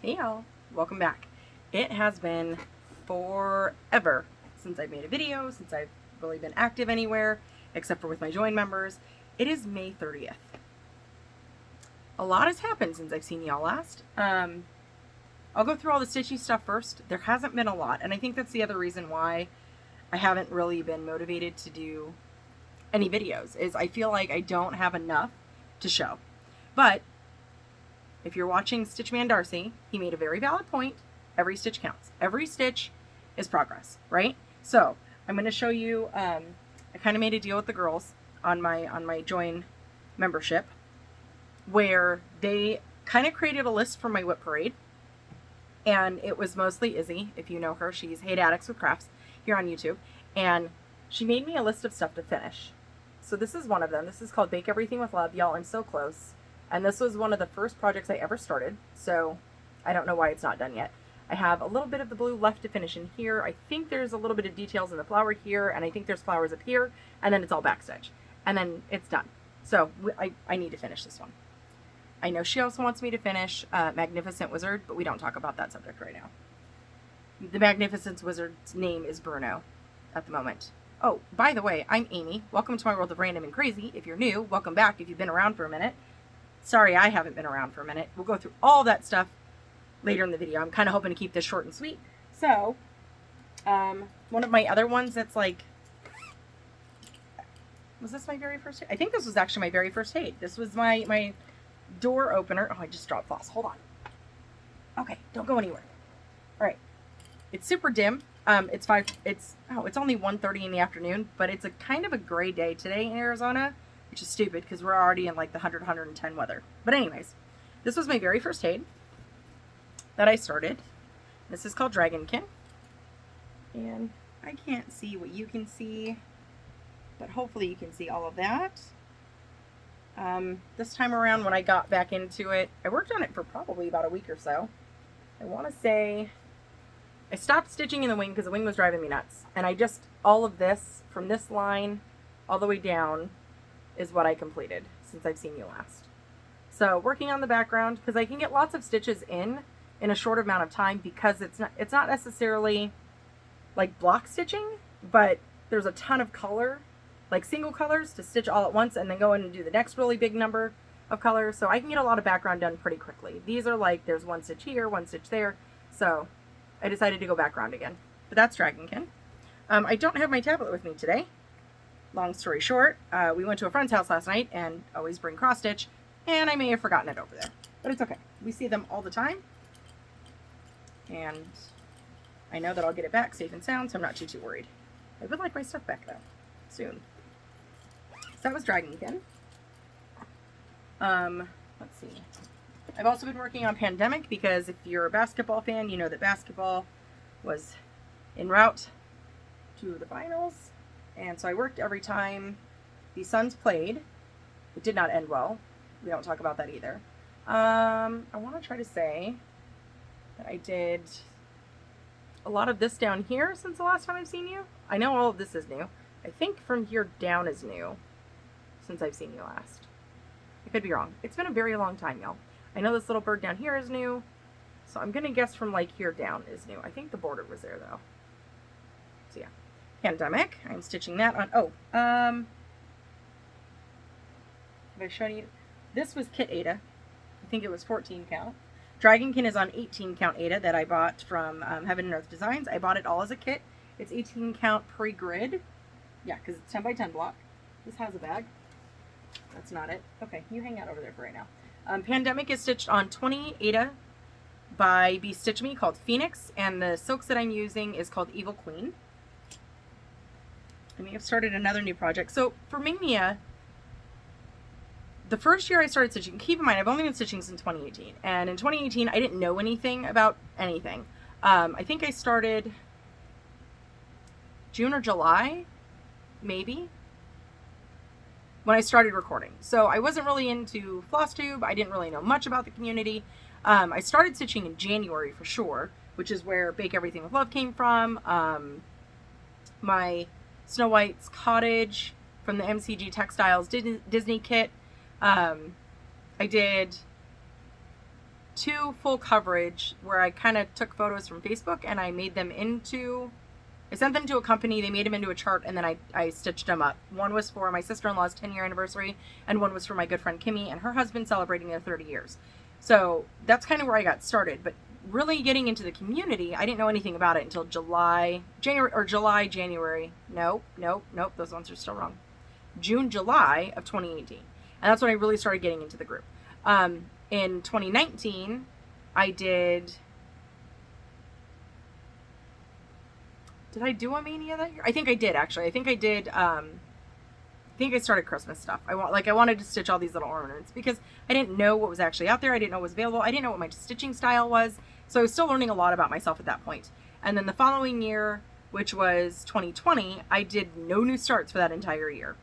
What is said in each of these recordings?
Hey y'all, welcome back. It has been forever since I've made a video, since I've really been active anywhere, except for with my join members. It is May 30th. A lot has happened since I've seen y'all last. I'll go through all the stitchy stuff first. There hasn't been a lot, and I think that's the other reason why I haven't really been motivated to do any videos, is I feel like I don't have enough to show. But if you're watching Stitchman Darcy, he made a very valid point. Every stitch counts. Every stitch is progress, right? So I'm going to show you, I kind of made a deal with the girls on my join membership where they kind of created a list for my whip parade. And it was mostly Izzy, if you know her. She's Hate Addicts with Crafts here on YouTube. And she made me a list of stuff to finish. So this is one of them. This is called Bake Everything with Love. Y'all, I'm so close. And this was one of the first projects I ever started, so I don't know why it's not done yet. I have a little bit of the blue left to finish in here. I think there's a little bit of details in the flower here, and I think there's flowers up here, and then it's all backstitch. And then it's done. So I need to finish this one. I know she also wants me to finish Magnificent Wizard, but we don't talk about that subject right now. The Magnificent Wizard's name is Bruno at the moment. Oh, by the way, I'm Amy. Welcome to my world of random and crazy. If you're new, welcome back if you've been around for a minute. Sorry, I haven't been around for a minute. We'll go through all that stuff later in the video. I'm kind of hoping to keep this short and sweet. So, one of my other ones that's like, was this my very first hate? I think this was actually my very first hate. This was my door opener. Oh, I just dropped Floss. Hold on. Okay, don't go anywhere. All right. It's super dim. It's only 1:30 in the afternoon, but it's a kind of a gray day today in Arizona, which is stupid because we're already in like the 100, 110 weather. But anyways, this was my very first hate that I started. This is called Dragonkin. And I can't see what you can see, but hopefully you can see all of that. This time around when I got back into it, I worked on it for probably about a week or so. I want to say I stopped stitching in the wing because the wing was driving me nuts. And all of this from this line all the way down is what I completed since I've seen you last. So working on the background, because I can get lots of stitches in a short amount of time, because it's not necessarily like block stitching, but there's a ton of color, like single colors to stitch all at once and then go in and do the next really big number of colors. So I can get a lot of background done pretty quickly. These are like, there's one stitch here, one stitch there. So I decided to go background again, but that's Dragonkin. I don't have my tablet with me today. Long story short, we went to a friend's house last night and always bring cross stitch, and I may have forgotten it over there, but it's okay. We see them all the time, and I know that I'll get it back safe and sound, so I'm not too worried. I would like my stuff back though, soon. So that was Dragonkin. Let's see. I've also been working on Pandemic because if you're a basketball fan, you know that basketball was en route to the finals. And so I worked every time the Suns played. It did not end well. We don't talk about that either. I want to try to say that I did a lot of this down here since the last time I've seen you. I know all of this is new. I think from here down is new since I've seen you last. I could be wrong. It's been a very long time, y'all. I know this little bird down here is new. So I'm going to guess from like here down is new. I think the border was there though. So yeah. Pandemic. I'm stitching that on. Have I shown you? This was Kit Ada. I think it was 14 count. Dragonkin is on 18 count Ada that I bought from Heaven and Earth Designs. I bought it all as a kit. It's 18 count pre-grid. Yeah, because it's 10 by 10 block. This has a bag. That's not it. Okay, you hang out over there for right now. Pandemic is stitched on 20 Ada by Be Stitch Me called Phoenix, and the silks that I'm using is called Evil Queen. I may have started another new project. So for Mingmia, the first year I started stitching, keep in mind I've only been stitching since 2018, and in 2018 I didn't know anything about anything. I think I started June or July, maybe, when I started recording. So I wasn't really into Floss Tube. I didn't really know much about the community. I started stitching in January for sure, which is where Bake Everything with Love came from. My Snow White's Cottage from the MCG Textiles Disney kit. I did 2 full coverage where I kind of took photos from Facebook and I sent them to a company, they made them into a chart, and then I stitched them up. One was for my sister-in-law's 10-year anniversary, and one was for my good friend Kimmy and her husband celebrating their 30 years. So that's kind of where I got started. But really getting into the community, I didn't know anything about it until January. Nope, those ones are still wrong. June, July of 2018. And that's when I really started getting into the group. In 2019, I did I do a mania that year? I think I did, actually. I think I started Christmas stuff. I wanted to stitch all these little ornaments because I didn't know what was actually out there. I didn't know what was available. I didn't know what my stitching style was. So I was still learning a lot about myself at that point. And then the following year, which was 2020, I did no new starts for that entire year.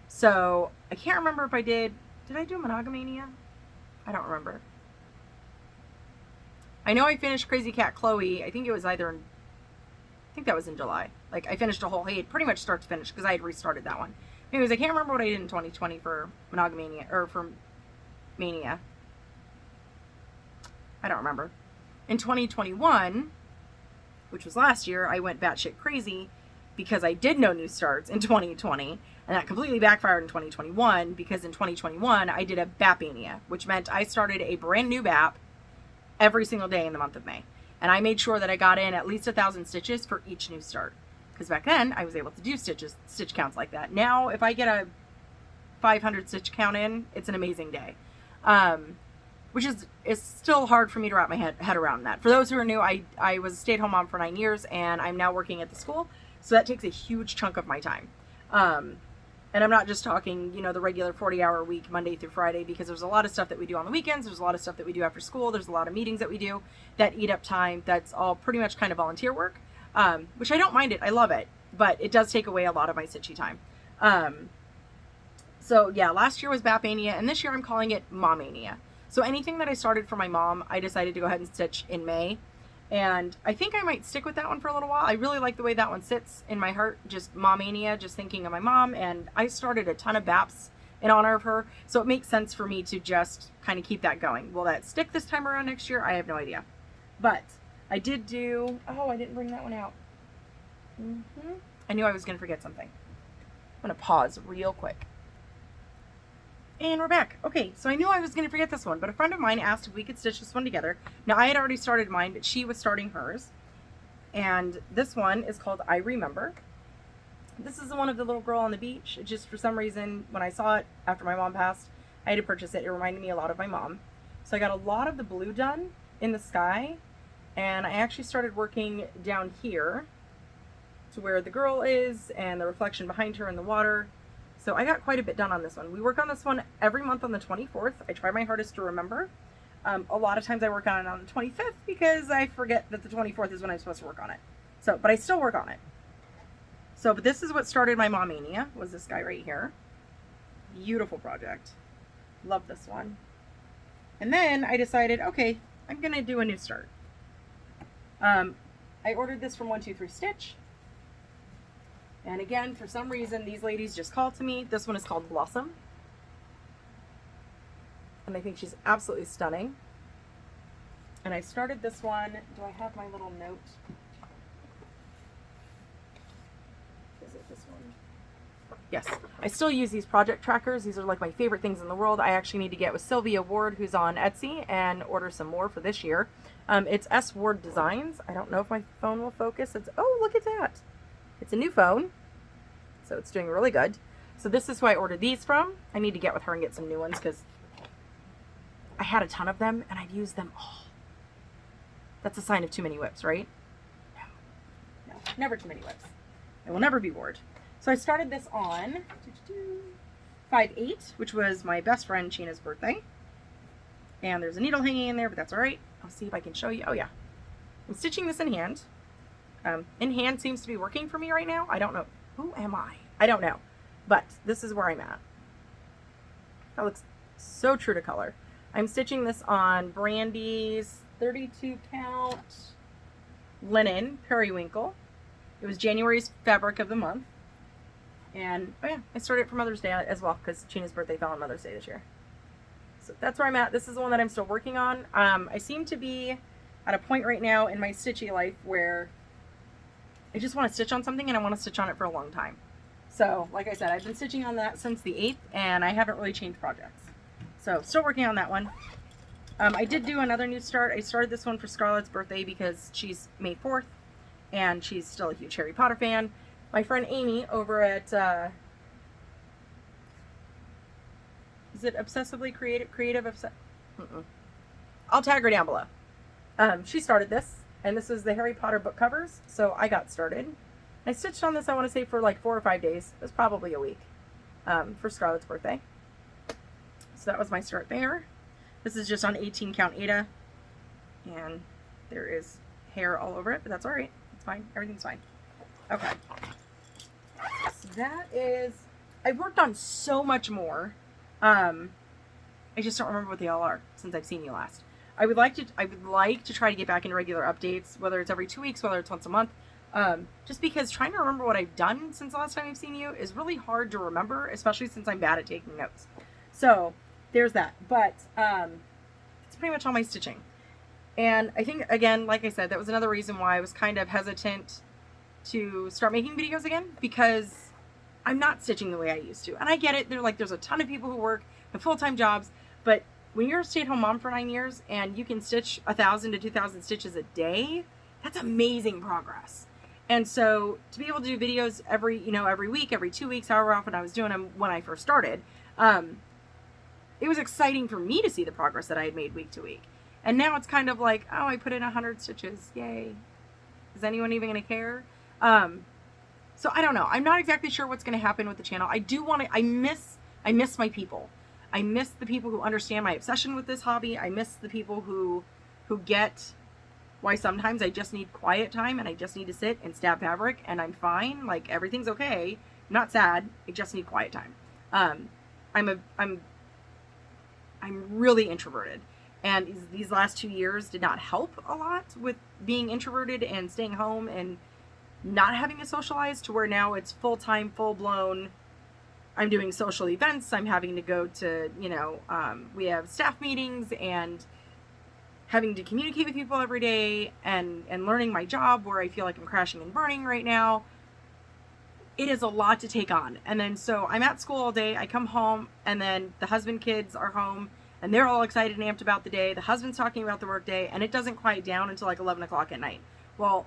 So I can't remember if I did I do Monogamania? I don't remember. I know I finished Crazy Cat Chloe. I think that was in July. Like, I finished a whole pretty much start to finish because I had restarted that one. Anyways, I can't remember what I did in 2020 for Monogamania, or for Mania. I don't remember. In 2021, which was last year, I went batshit crazy because I did no new starts in 2020, and that completely backfired in 2021 because in 2021 I did a BAPania, which meant I started a brand new BAP every single day in the month of May. And I made sure that I got in at least 1,000 stitches for each new start. Because back then, I was able to do stitch counts like that. Now, if I get a 500 stitch count in, it's an amazing day. Which is still hard for me to wrap my head around that. For those who are new, I was a stay-at-home mom for 9 years, and I'm now working at the school. So that takes a huge chunk of my time. And I'm not just talking, the regular 40-hour week, Monday through Friday, because there's a lot of stuff that we do on the weekends. There's a lot of stuff that we do after school. There's a lot of meetings that we do that eat up time. That's all pretty much kind of volunteer work, which I don't mind it. I love it, but it does take away a lot of my stitchy time. So yeah, last year was BAPania, and this year I'm calling it Mommania. So anything that I started for my mom, I decided to go ahead and stitch in May. And I think I might stick with that one for a little while. I really like the way that one sits in my heart, just Mommania, just thinking of my mom. And I started a ton of BAPs in honor of her. So it makes sense for me to just kind of keep that going. Will that stick this time around next year? I have no idea. But I did do, I didn't bring that one out. I knew I was going to forget something. I'm going to pause real quick. And we're back. Okay, so I knew I was going to forget this one, but a friend of mine asked if we could stitch this one together. Now, I had already started mine, but she was starting hers. And this one is called I Remember. This is the one of the little girl on the beach. It just, for some reason, when I saw it after my mom passed, I had to purchase it. It reminded me a lot of my mom. So I got a lot of the blue done in the sky, and I actually started working down here to where the girl is and the reflection behind her in the water. So I got quite a bit done on this one. We work on this one every month on the 24th. I try my hardest to remember. A lot of times I work on it on the 25th because I forget that the 24th is when I'm supposed to work on it. So, but I still work on it. So, but this is what started my Mommania, was this guy right here. Beautiful project. Love this one. And then I decided, okay, I'm going to do a new start. I ordered this from 123 Stitch. And again, for some reason, these ladies just called to me. This one is called Blossom. And I think she's absolutely stunning. And I started this one. Do I have my little note? Is it this one? Yes. I still use these project trackers. These are like my favorite things in the world. I actually need to get with Sylvia Ward, who's on Etsy, and order some more for this year. It's S Ward Designs. I don't know if my phone will focus. Oh, look at that. It's a new phone, so it's doing really good. So this is who I ordered these from. I need to get with her and get some new ones because I had a ton of them and I've used them all. That's a sign of too many whips, right? No, never too many whips. I will never be bored. So I started this on 5/8, which was my best friend China's birthday. And there's a needle hanging in there, but that's all right. I'll see if I can show you. Oh yeah. I'm stitching this in hand. In hand seems to be working for me right now. I don't know. Who am I? I don't know. But this is where I'm at. That looks so true to color. I'm stitching this on Brandy's 32 count linen periwinkle. It was January's fabric of the month. And oh yeah, I started it for Mother's Day as well because China's birthday fell on Mother's Day this year. So that's where I'm at. This is the one that I'm still working on. I seem to be at a point right now in my stitchy life where I just want to stitch on something and I want to stitch on it for a long time. So, like I said, I've been stitching on that since the 8th and I haven't really changed projects. So, still working on that one. I did do another new start. I started this one for Scarlett's birthday because she's May 4th and she's still a huge Harry Potter fan. My friend Amy over at, is it Obsessively Creative? I'll tag her down below. She started this, and this was the Harry Potter book covers, so I got started. I stitched on this, I want to say, for like 4 or 5 days. It was probably a week for Scarlett's birthday. So that was my start there. This is just on 18 count Ada, and there is hair all over it, but that's all right. It's fine. Everything's fine. Okay. So that is... I've worked on so much more. I just don't remember what they all are since I've seen you last. I would like to try to get back into regular updates, whether it's every 2 weeks, whether it's once a month. Just because trying to remember what I've done since the last time I've seen you is really hard to remember, especially since I'm bad at taking notes. So there's that. But it's pretty much all my stitching. And I think, again, like I said, that was another reason why I was kind of hesitant to start making videos again, because I'm not stitching the way I used to. And I get it. There's a ton of people who work in full-time jobs, but when you're a stay-at-home mom for 9 years and you can stitch 1,000 to 2,000 stitches a day, that's amazing progress. And so to be able to do videos every week, every 2 weeks, however often I was doing them when I first started, it was exciting for me to see the progress that I had made week to week. And now it's kind of like, oh, I put in 100 stitches. Yay. Is anyone even going to care? So I don't know. I'm not exactly sure what's going to happen with the channel. I miss my people. I miss the people who understand my obsession with this hobby. I miss the people who get why sometimes I just need quiet time and I just need to sit and stab fabric and I'm fine. Like, everything's okay. I'm not sad. I just need quiet time. I'm really introverted. And these last 2 years did not help a lot with being introverted and staying home and not having to socialize, to where now it's full-time, full-blown. I'm doing social events. I'm having to go to, we have staff meetings and having to communicate with people every day and learning my job, where I feel like I'm crashing and burning right now. It is a lot to take on. And then so I'm at school all day. I come home and then the husband kids are home and they're all excited and amped about the day. The husband's talking about the work day and it doesn't quiet down until like 11 o'clock at night. Well,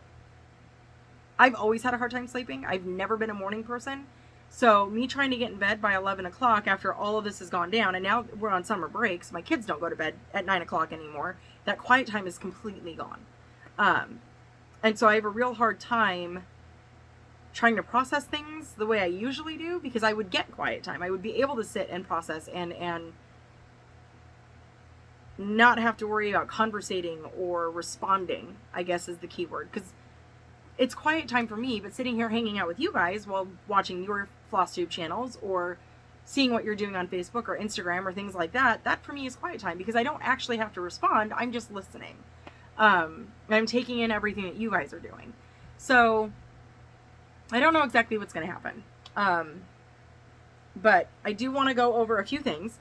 I've always had a hard time sleeping. I've never been a morning person. So me trying to get in bed by 11 o'clock after all of this has gone down, and now we're on summer breaks, my kids don't go to bed at 9 o'clock anymore. That quiet time is completely gone. And so I have a real hard time trying to process things the way I usually do, because I would get quiet time. I would be able to sit and process and not have to worry about conversating or responding, I guess is the key word. Because it's quiet time for me, but sitting here hanging out with you guys while watching your Floss Tube channels or seeing what you're doing on Facebook or Instagram or things like that, that for me is quiet time, because I don't actually have to respond. I'm just listening. I'm taking in everything that you guys are doing. So I don't know exactly what's going to happen. But I do want to go over a few things.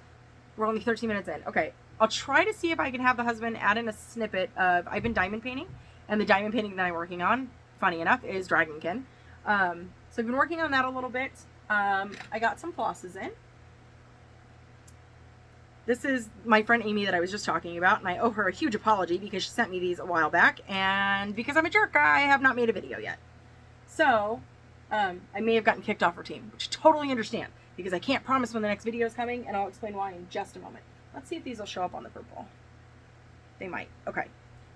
We're only 13 minutes in. Okay. I'll try to see if I can have the husband add in a snippet of, I've been diamond painting, and the diamond painting that I'm working on, funny enough, is Dragonkin. So I've been working on that a little bit. I got some flosses in. This is my friend Amy that I was just talking about, and I owe her a huge apology because she sent me these a while back, and because I'm a jerk, I have not made a video yet. So, I may have gotten kicked off her team, which I totally understand, because I can't promise when the next video is coming, and I'll explain why in just a moment. Let's see if these will show up on the purple. They might. Okay.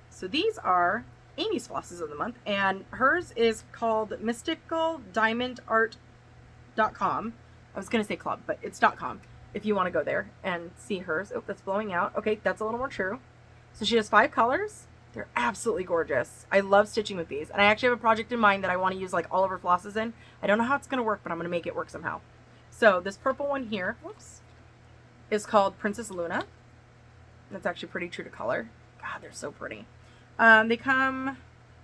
So these are Amy's flosses of the month, and hers is called mysticaldiamondart.com. I was going to say club, but it's .com if you want to go there and see hers. Oh, that's blowing out. Okay, that's a little more true. So she has 5 colors. They're absolutely gorgeous. I love stitching with these, and I actually have a project in mind that I want to use like all of her flosses in. I don't know how it's going to work, but I'm going to make it work somehow. So this purple one here, whoops, is called Princess Luna. That's actually pretty true to color. God, they're so pretty. They come,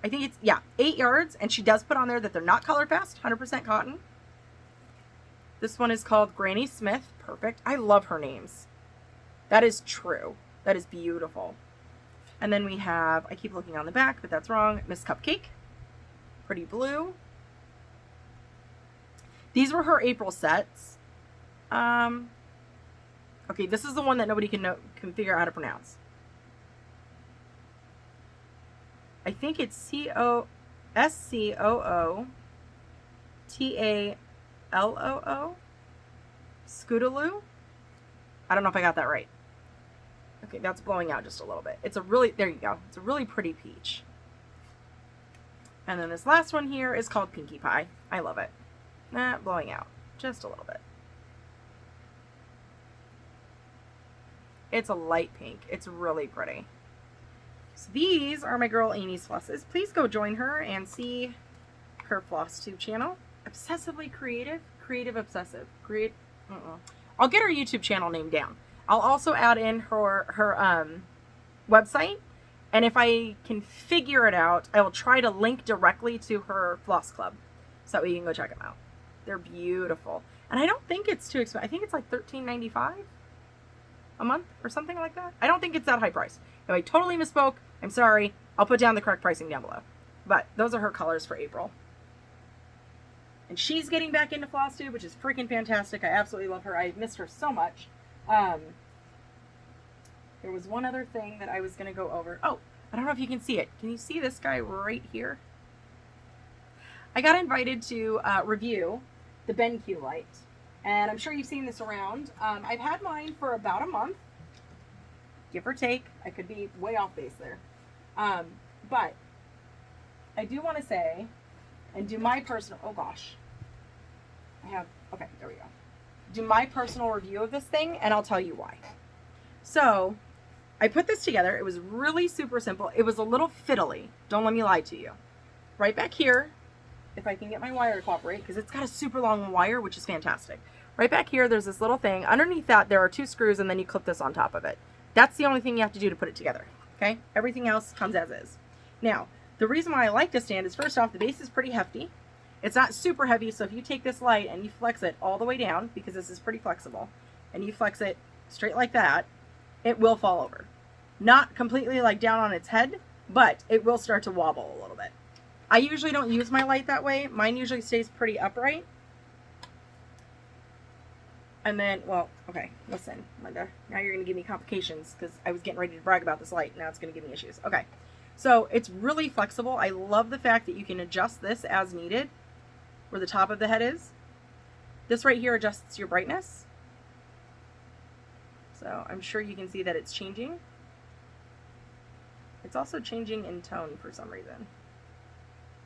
I think it's, 8 yards, and she does put on there that they're not color fast, 100% cotton. This one is called Granny Smith. Perfect. I love her names. That is true. That is beautiful. And then we have, I keep looking on the back, but that's wrong, Miss Cupcake. Pretty blue. These were her April sets. Okay, this is the one that nobody can figure out how to pronounce. I think it's Scootalooo. Scootaloo. I don't know if I got that right. Okay, that's blowing out just a little bit. It's a really, there you go. It's a really pretty peach. And then this last one here is called Pinkie Pie. I love it. Blowing out just a little bit. It's a light pink. It's really pretty. So these are my girl Amy's flosses. Please go join her and see her Floss Tube channel. Obsessively creative. Creative obsessive. I'll get her YouTube channel name down. I'll also add in her website. And if I can figure it out, I will try to link directly to her Floss Club. So that way you can go check them out. They're beautiful. And I don't think it's too expensive. I think it's like $13.95 a month or something like that. I don't think it's that high price. If I totally misspoke, I'm sorry. I'll put down the correct pricing down below. But those are her colors for April. And she's getting back into Floss Tube, which is freaking fantastic. I absolutely love her. I missed her so much. There was one other thing that I was going to go over. Oh, I don't know if you can see it. Can you see this guy right here? I got invited to review the BenQ light. And I'm sure you've seen this around. I've had mine for about a month. Give or take. I could be way off base there. But I do want to say, and do my personal, oh gosh. Okay, there we go. Do my personal review of this thing, and I'll tell you why. So, I put this together. It was really super simple. It was a little fiddly. Don't let me lie to you. Right back here, if I can get my wire to cooperate, because it's got a super long wire, which is fantastic. Right back here, there's this little thing. Underneath that, there are 2 screws, and then you clip this on top of it. That's the only thing you have to do to put it together. Okay? Everything else comes as is. Now, the reason why I like this stand is, first off, the base is pretty hefty. It's not super heavy, so if you take this light and you flex it all the way down, because this is pretty flexible, and you flex it straight like that, it will fall over. Not completely like down on its head, but it will start to wobble a little bit. I usually don't use my light that way. Mine usually stays pretty upright. And then, well, okay, listen, Linda, now you're going to give me complications because I was getting ready to brag about this light. Now it's going to give me issues. Okay, so it's really flexible. I love the fact that you can adjust this as needed where the top of the head is. This right here adjusts your brightness. So I'm sure you can see that it's changing. It's also changing in tone for some reason.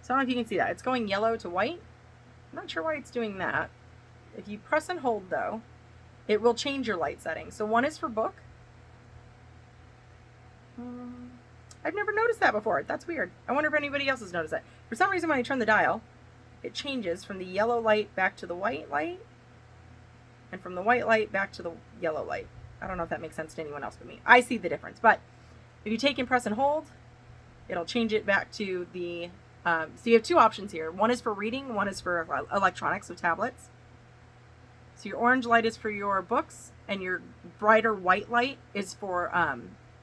So I don't know if you can see that. It's going yellow to white. I'm not sure why it's doing that. If you press and hold though, it will change your light setting. So one is for book. I've never noticed that before. That's weird. I wonder if anybody else has noticed that. For some reason when I turn the dial, it changes from the yellow light back to the white light, and from the white light back to the yellow light. I don't know if that makes sense to anyone else but me. I see the difference. But if you take and press and hold, it'll change it back to the, so you have 2 options here. One is for reading, one is for electronics, so tablets. So your orange light is for your books, and your brighter white light is for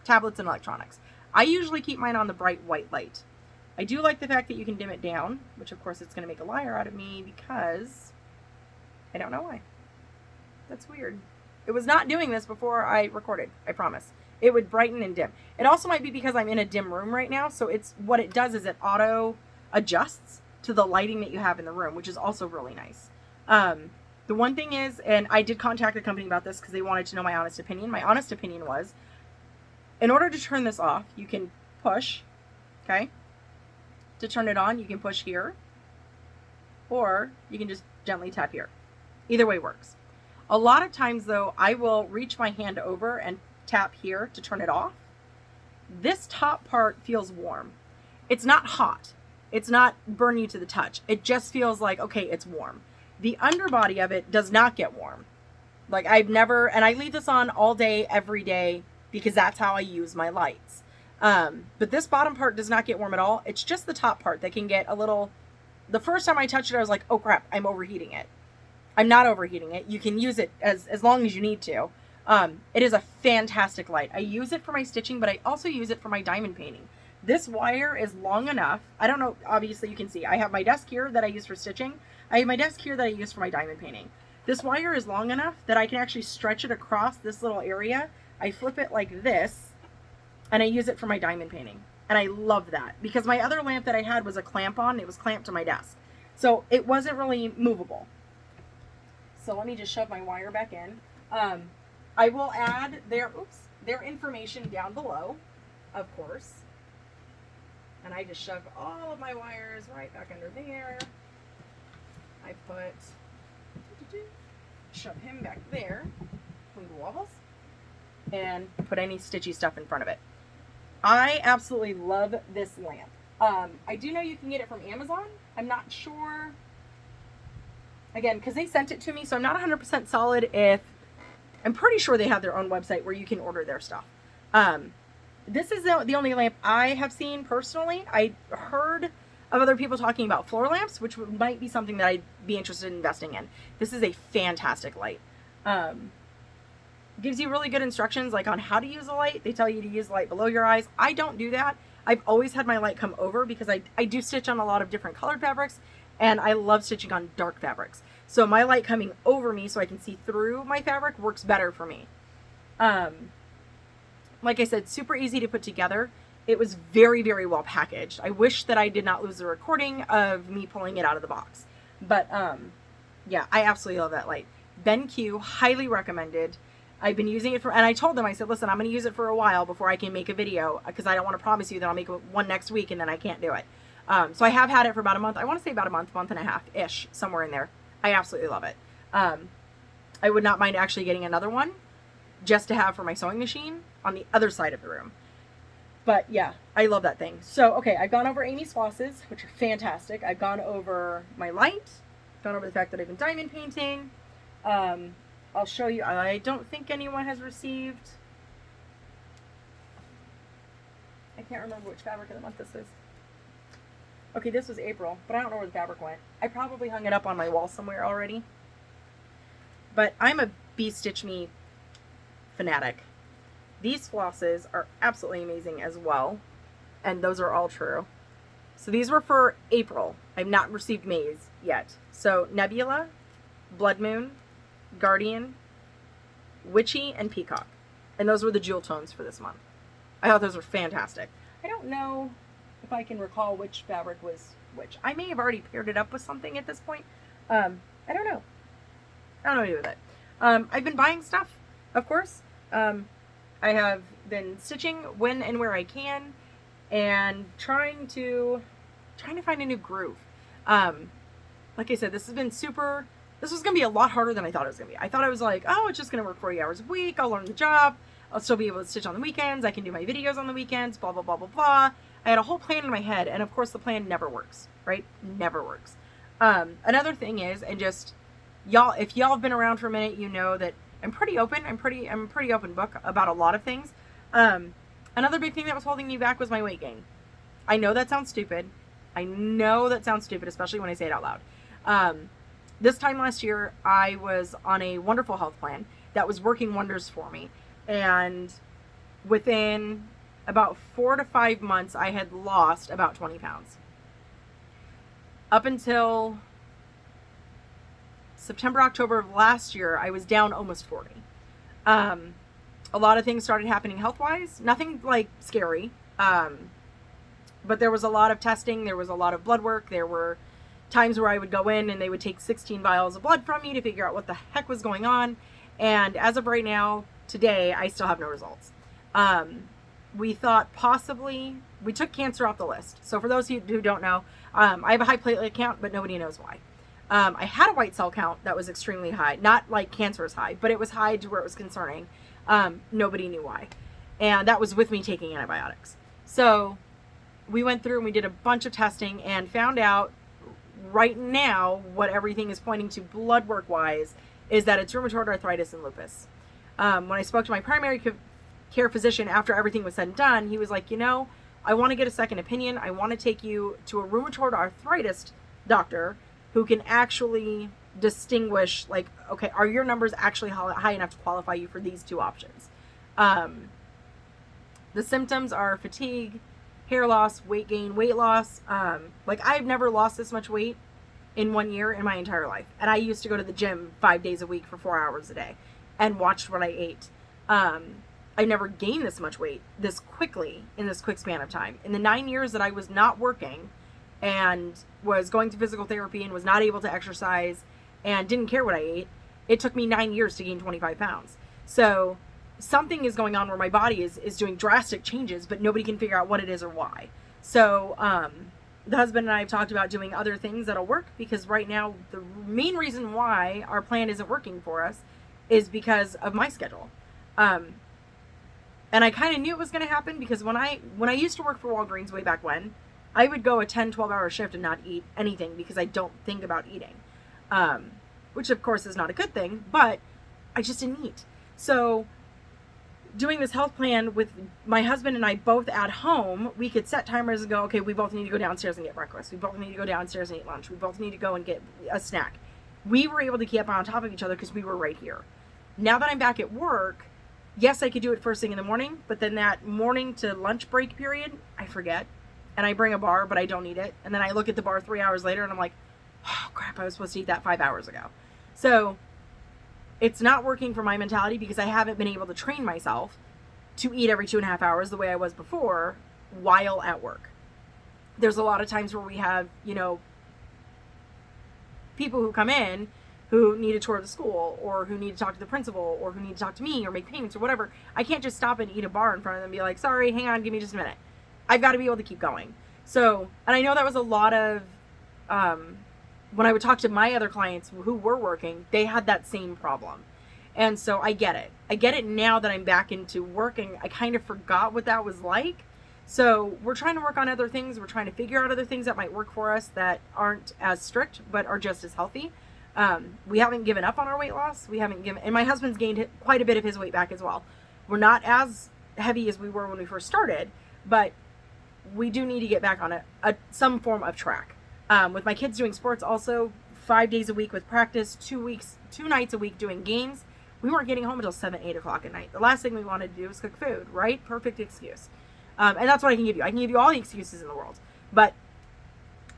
tablets and electronics. I usually keep mine on the bright white light. I do like the fact that you can dim it down, which of course it's going to make a liar out of me because I don't know why. That's weird. It was not doing this before I recorded, I promise. It would brighten and dim. It also might be because I'm in a dim room right now, so it's what it does is it auto adjusts to the lighting that you have in the room, which is also really nice. The one thing is, and I did contact the company about this because they wanted to know my honest opinion. My honest opinion was, in order to turn this off, you can push, okay? To turn it on, you can push here, or you can just gently tap here. Either way works. A lot of times though, I will reach my hand over and tap here to turn it off. This top part feels warm. It's not hot. It's not burn you to the touch. It just feels like, okay, it's warm. The underbody of it does not get warm. Like I've never, and I leave this on all day, every day, because that's how I use my lights. But this bottom part does not get warm at all. It's just the top part that can get a little, the first time I touched it, I was like, oh crap, I'm overheating it. I'm not overheating it. You can use it as long as you need to. It is a fantastic light. I use it for my stitching, but I also use it for my diamond painting. This wire is long enough. I don't know, obviously you can see. I have my desk here that I use for stitching. I have my desk here that I use for my diamond painting. This wire is long enough that I can actually stretch it across this little area. I flip it like this, and I use it for my diamond painting. And I love that because my other lamp that I had was a clamp on. It was clamped to my desk. So it wasn't really movable. So let me just shove my wire back in. I will add their information down below, of course. And I just shove all of my wires right back under there. I shove him back there, little wobbles, and put any stitchy stuff in front of it. I absolutely love this lamp. I do know you can get it from Amazon. I'm not sure, again, because they sent it to me, so I'm not 100% solid if, I'm pretty sure they have their own website where you can order their stuff. This is the only lamp I have seen personally. I heard of other people talking about floor lamps, which might be something that I'd be interested in investing in. This is a fantastic light. Gives you really good instructions like on how to use the light. They tell you to use the light below your eyes. I don't do that. I've always had my light come over because I do stitch on a lot of different colored fabrics, and I love stitching on dark fabrics. So my light coming over me so I can see through my fabric works better for me. Like I said, super easy to put together. It was very, very well packaged. I wish that I did not lose the recording of me pulling it out of the box. But yeah, I absolutely love that light. BenQ, highly recommended. I've been using it for, and I told them, I said, listen, I'm going to use it for a while before I can make a video because I don't want to promise you that I'll make one next week and then I can't do it. So I have had it for about a month. I want to say about a month and a half-ish, somewhere in there. I absolutely love it. I would not mind actually getting another one just to have for my sewing machine on the other side of the room. But yeah, I love that thing. So, okay, I've gone over Amy's flosses, which are fantastic. I've gone over my light, gone over the fact that I've been diamond painting. I'll show you. I don't think anyone has received, I can't remember which fabric of the month this is. Okay, this was April, but I don't know where the fabric went. I probably hung it up on my wall somewhere already. But I'm a Bee Stitch Me fanatic. These flosses are absolutely amazing as well. And those are all true. So these were for April. I've not received May's yet. So Nebula, Blood Moon, Guardian, Witchy, and Peacock. And those were the jewel tones for this month. I thought those were fantastic. I don't know if I can recall which fabric was which. I may have already paired it up with something at this point. I don't know. I don't know what to do with it. I've been buying stuff, of course. I have been stitching when and where I can and trying to find a new groove. Like I said, this was going to be a lot harder than I thought it was going to be. I thought I was like, oh, it's just going to work 40 hours a week. I'll learn the job. I'll still be able to stitch on the weekends. I can do my videos on the weekends, blah, blah, blah, blah, blah. I had a whole plan in my head, and of course the plan never works, right? Never works. Another thing is, and just y'all, if y'all have been around for a minute, you know that I'm pretty open. I'm a pretty open book about a lot of things. Another big thing that was holding me back was my weight gain. I know that sounds stupid. Especially when I say it out loud. This time last year, I was on a wonderful health plan that was working wonders for me. And within about 4 to 5 months, I had lost about 20 pounds. Up until September, October of last year, I was down almost 40. A lot of things started happening health-wise. Nothing like scary. But there was a lot of testing. There was a lot of blood work. There were times where I would go in and they would take 16 vials of blood from me to figure out what the heck was going on. And as of right now, today, I still have no results. We thought possibly, we took cancer off the list. So for those of you who don't know, I have a high platelet count, but nobody knows why. I had a white cell count that was extremely high. Not like cancerous high, but it was high to where it was concerning. Nobody knew why. And that was with me taking antibiotics. So we went through and we did a bunch of testing and found out right now what everything is pointing to blood work wise is that it's rheumatoid arthritis and lupus. When I spoke to my primary care physician after everything was said and done, he was like, you know, I want to get a second opinion. I want to take you to a rheumatoid arthritis doctor who can actually distinguish, like, okay, are your numbers actually high enough to qualify you for these two options? The symptoms are fatigue, hair loss, weight gain, weight loss. Like, I've never lost this much weight in 1 year in my entire life. And I used to go to the gym 5 days a week for 4 hours a day and watched what I ate. I never gained this much weight this quickly in this quick span of time. In the 9 years that I was not working and was going to physical therapy and was not able to exercise and didn't care what I ate, it took me 9 years to gain 25 pounds. So something is going on where my body is doing drastic changes, but nobody can figure out what it is or why. So the husband and I have talked about doing other things that'll work, because right now the main reason why our plan isn't working for us is because of my schedule. And I kind of knew it was going to happen, because when I used to work for Walgreens way back when, I would go a 10-12 hour shift and not eat anything because I don't think about eating. Which of course is not a good thing, but I just didn't eat. So doing this health plan with my husband and I both at home, we could set timers and go, okay, we both need to go downstairs and get breakfast. We both need to go downstairs and eat lunch. We both need to go and get a snack. We were able to keep on top of each other because we were right here. Now that I'm back at work, yes, I could do it first thing in the morning, but then that morning to lunch break period, I forget. And I bring a bar, but I don't eat it. And then I look at the bar 3 hours later and I'm like, oh crap, I was supposed to eat that 5 hours ago. So it's not working for my mentality, because I haven't been able to train myself to eat every 2.5 hours the way I was before while at work. There's a lot of times where we have, people who come in who need a tour of the school, or who need to talk to the principal, or who need to talk to me or make payments or whatever. I can't just stop and eat a bar in front of them and be like, sorry, hang on, give me just a minute. I've got to be able to keep going. So, and I know that was a lot of, when I would talk to my other clients who were working, they had that same problem. And so I get it. I get it now that I'm back into working. I kind of forgot what that was like. So we're trying to work on other things. We're trying to figure out other things that might work for us that aren't as strict, but are just as healthy. We haven't given up on our weight loss. And my husband's gained quite a bit of his weight back as well. We're not as heavy as we were when we first started, but we do need to get back on some form of track. With my kids doing sports also 5 days a week with practice, 2 nights a week doing games, we weren't getting home until 7, 8 o'clock at night. The last thing we wanted to do was cook food, right? Perfect excuse. And that's what I can give you. I can give you all the excuses in the world. But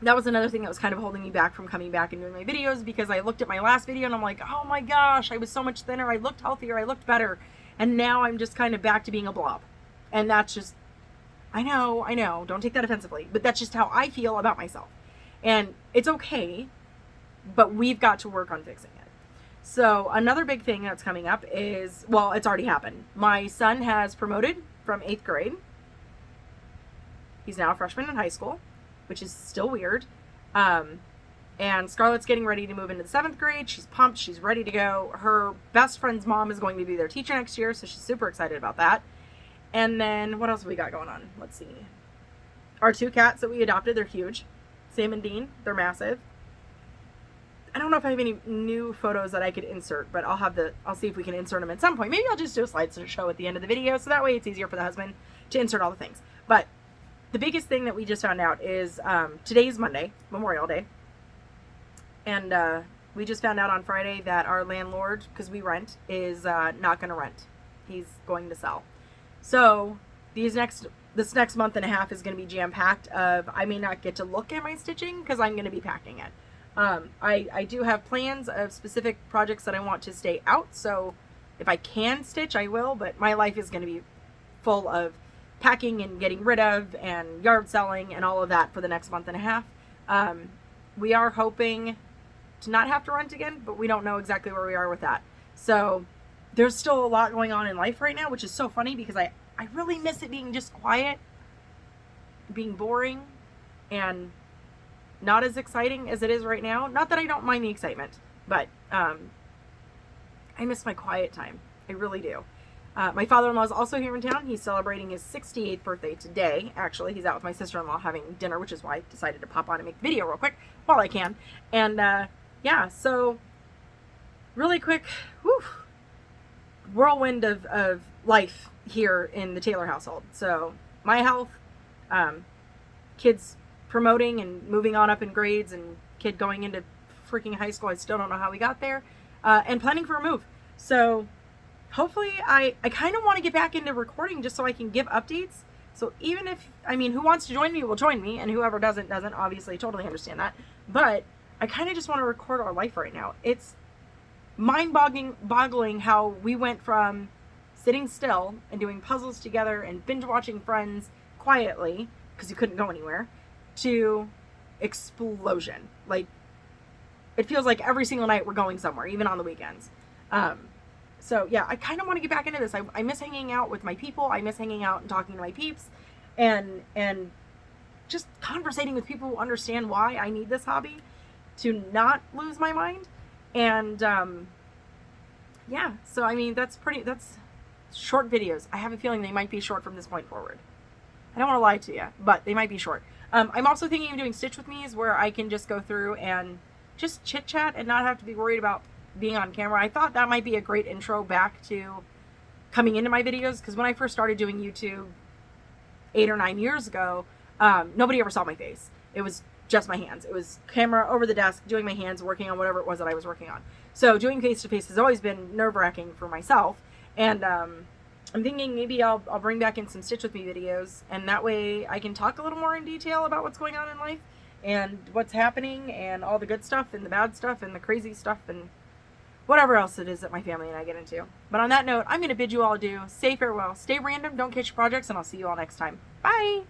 that was another thing that was kind of holding me back from coming back and doing my videos, because I looked at my last video and I'm like, oh my gosh, I was so much thinner. I looked healthier. I looked better. And now I'm just kind of back to being a blob. And that's just, I know. Don't take that offensively. But that's just how I feel about myself. And it's okay, but we've got to work on fixing it. So another big thing that's coming up is, well, it's already happened. My son has promoted from 8th grade. He's now a freshman in high school, which is still weird. And Scarlett's getting ready to move into the 7th grade. She's pumped. She's ready to go. Her best friend's mom is going to be their teacher next year, so she's super excited about that. And then what else have we got going on? Let's see. Our 2 cats that we adopted, they're huge. Sam and Dean, they're massive. I don't know if I have any new photos that I could insert, but I'll see if we can insert them at some point. Maybe I'll just do a slideshow at the end of the video, so that way it's easier for the husband to insert all the things. But the biggest thing that we just found out is today's Monday, Memorial Day. And we just found out on Friday that our landlord, because we rent, is not going to rent. He's going to sell. So this next month and a half is going to be jam-packed of, I may not get to look at my stitching because I'm going to be packing it. I do have plans of specific projects that I want to stay out, so if I can stitch, I will, but my life is going to be full of packing and getting rid of and yard selling and all of that for the next month and a half. We are hoping to not have to rent again, but we don't know exactly where we are with that. So there's still a lot going on in life right now, which is so funny because I really miss it being just quiet, being boring, and not as exciting as it is right now. Not that I don't mind the excitement, but I miss my quiet time. I really do. My father-in-law is also here in town. He's celebrating his 68th birthday today. Actually, he's out with my sister-in-law having dinner, which is why I decided to pop on and make a video real quick while I can. And yeah, so really quick, whirlwind of life here in the Taylor household. So my health, kids promoting and moving on up in grades, and kid going into freaking high school. I still don't know how we got there. And planning for a move. So hopefully I kind of want to get back into recording just so I can give updates. So even if, I mean, who wants to join me will join me, and whoever doesn't, obviously. Totally understand that. But I kind of just want to record our life right now. It's mind-boggling how we went from sitting still and doing puzzles together and binge watching Friends quietly, because you couldn't go anywhere, to explosion. Like, it feels like every single night we're going somewhere, even on the weekends. So yeah, I kind of want to get back into this. I miss hanging out with my people. I miss hanging out and talking to my peeps, and just conversating with people who understand why I need this hobby to not lose my mind. And yeah, so I mean, that's short videos. I have a feeling they might be short from this point forward. I don't want to lie to you, but they might be short. I'm also thinking of doing Stitch With Me's, where I can just go through and just chit chat and not have to be worried about being on camera. I thought that might be a great intro back to coming into my videos, because when I first started doing YouTube 8 or 9 years ago, nobody ever saw my face. It was just my hands. It was camera over the desk, doing my hands, working on whatever it was that I was working on. So doing face-to-face has always been nerve-wracking for myself, and I'm thinking maybe I'll bring back in some Stitch With Me videos, and that way I can talk a little more in detail about what's going on in life and what's happening and all the good stuff and the bad stuff and the crazy stuff and whatever else it is that my family and I get into. But on that note, I'm going to bid you all adieu. Say farewell. Stay random. Don't catch projects. And I'll see you all next time. Bye.